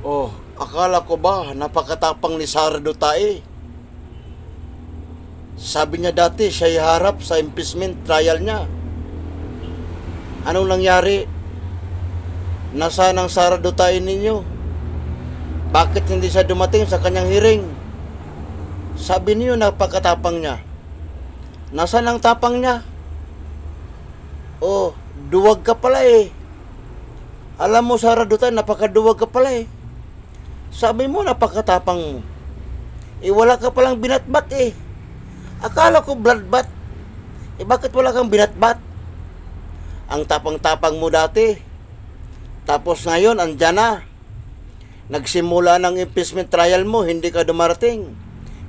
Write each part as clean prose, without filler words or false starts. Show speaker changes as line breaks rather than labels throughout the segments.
Oh, akala ko ba napakatapang ni Sara Duterte? Sabi niya dati siya'y harap sa impeachment trial niya. Anong nangyari? Nasaan ang Sara Duterte ninyo? Bakit hindi siya dumating sa kanyang hearing? Sabi niyo napakatapang niya. Nasaan ang tapang niya? Oh, duwag ka pala eh. Alam mo, Sara Duterte, napakaduwag ka pala eh. Sabi mo, napakatapang mo. Eh, wala ka palang binatbat eh. Akala ko bloodbat. Eh, bakit wala kang binatbat? Ang tapang-tapang mo dati. Tapos ngayon, andyan na. Nagsimula ng impeachment trial mo, hindi ka dumarating.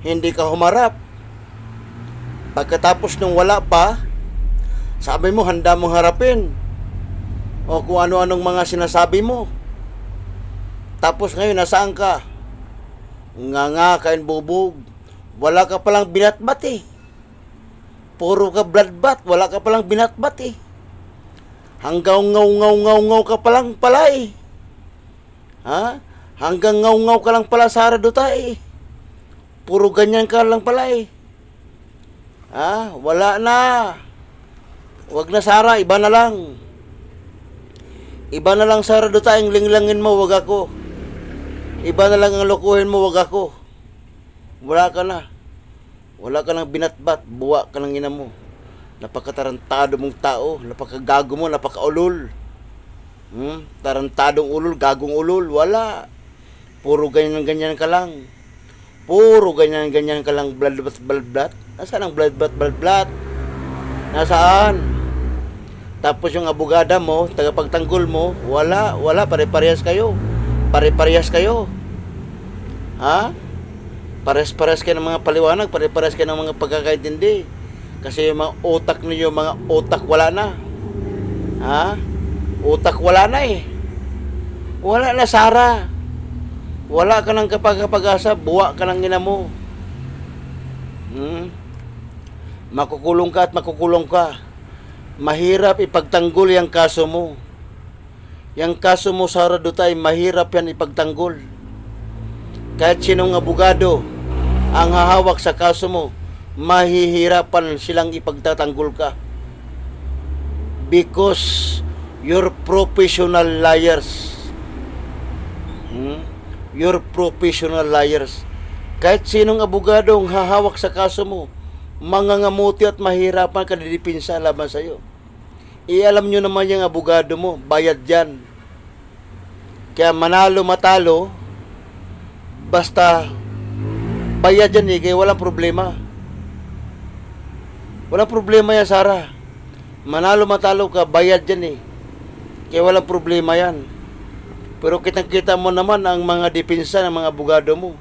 Hindi ka humarap. Pagkatapos nung wala pa, sabi mo, handa mong harapin. O kung ano-anong mga sinasabi mo. Tapos ngayon, nasaan ka? Nga, kain bubog. Wala ka palang binatbat eh. Puro ka bloodbat, wala ka palang binatbat eh. Hanggang ngaw ka palang pala eh. Ha? Hanggang ngaw ka lang pala, Sara Duterte eh. Puro ganyan ka lang pala eh. Ha? Wala na. Wag na, Sara, iba na lang. Iba na lang, Sara Duterte, ang linglangin mo, wag ako. Iba na lang ang lokohin mo, wag ako. Wala ka na. Wala ka nang binatbat, buwa ka ng ina mo. Napakatarantado mong tao, napakagago mo, napakaulol. Tarantadong ulol, gagong ulol, wala. Puro ganyan ka lang. Puro ganyan ka lang, blood. Nasaan ang blood? Nasaan? Tapos yung abogada mo, tagapagtanggol mo, wala, pare-parehas kayo. Ha? Pares-pares kayo ng mga paliwanag, pares-pares kayo ng mga pagkakaintindi. Kasi yung mga utak ninyo, mga utak wala na. Ha? Utak wala na eh. Wala na, Sara. Wala ka ng kapag-asa, buwa ka ng ina mo. Makukulong ka. Mahirap ipagtanggol yung kaso mo. Yung kaso mo, Sara Duterte, mahirap yan ipagtanggol. Kahit sinong abogado ang hahawak sa kaso mo, mahihirapan silang ipagtatanggol ka. Because you're professional liars. You're professional liars. Kahit sinong abogado ang hahawak sa kaso mo, mangangamuti at mahirapan ka didipinsa laban sa'yo. Alam nyo naman yung abogado mo, bayad yan. Kaya manalo matalo, basta bayad yan eh, kaya walang problema. Walang problema yan, Sara. Manalo matalo ka, bayad yan eh. Kaya walang problema yan. Pero kitang-kita mo naman ang mga depensa ng mga abogado mo.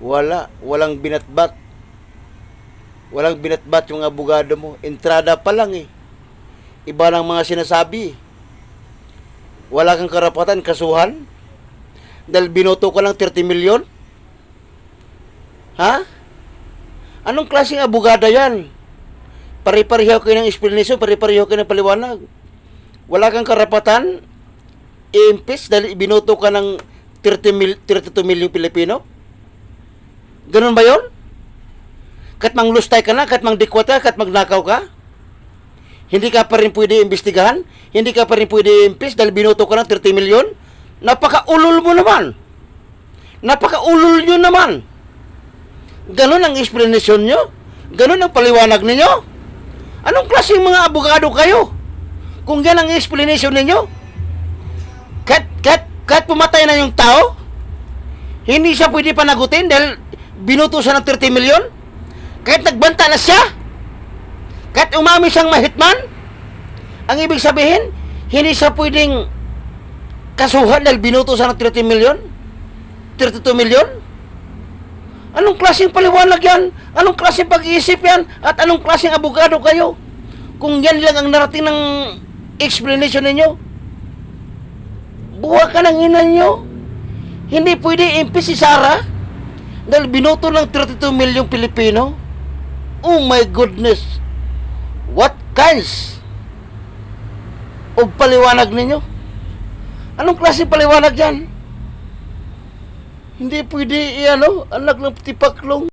Walang binatbat. Walang binatbat yung abogado mo. Entrada pa lang eh. Iba lang mga sinasabi. Wala kang karapatan kasuhan dahil binoto ka lang 30 milyon? Ha? Anong klaseng abogada yan? Pare-pareho kayo ng explanation, pare-pareho kayo ng paliwanag. Wala kang karapatan i-impeach dahil binoto ka ng 32 milyong Pilipino? Ganun ba yun? Kat mang lustay ka na, kat mang dikwata, kat magnakaw ka? Hindi ka pa rin pwede imbestigahan? Hindi ka pa rin pwede i-impeach dahil binoto ka ng 30 milyon? Napaka-ulol mo naman. Napaka-ulol nyo naman. Ganun ang explanation nyo? Ganun ang paliwanag ninyo? Anong klaseng mga abogado kayo? Kung yan ang explanation ninyo? Kahit pumatay na yung tao, hindi siya pwede panagutin dahil binoto siya ng 30 milyon? Kahit nagbanta na siya? Kahit umami siyang mahitman? Ang ibig sabihin, hindi siya pwedeng kasuhan dahil binoto siya ng 30 milyon? 32 milyon? Anong klaseng paliwanag yan? Anong klaseng pag-iisip yan? At anong klaseng abogado kayo? Kung yan lang ang narating ng explanation ninyo? Buwa ka ng ina nyo. Hindi pwede impeach si Sara dahil binoto ng 32 milyong Pilipino? Oh my goodness! What kinds of paliwanag ninyo? Anong klase paliwanag yan? Hindi pwede, anak ng tipaklong.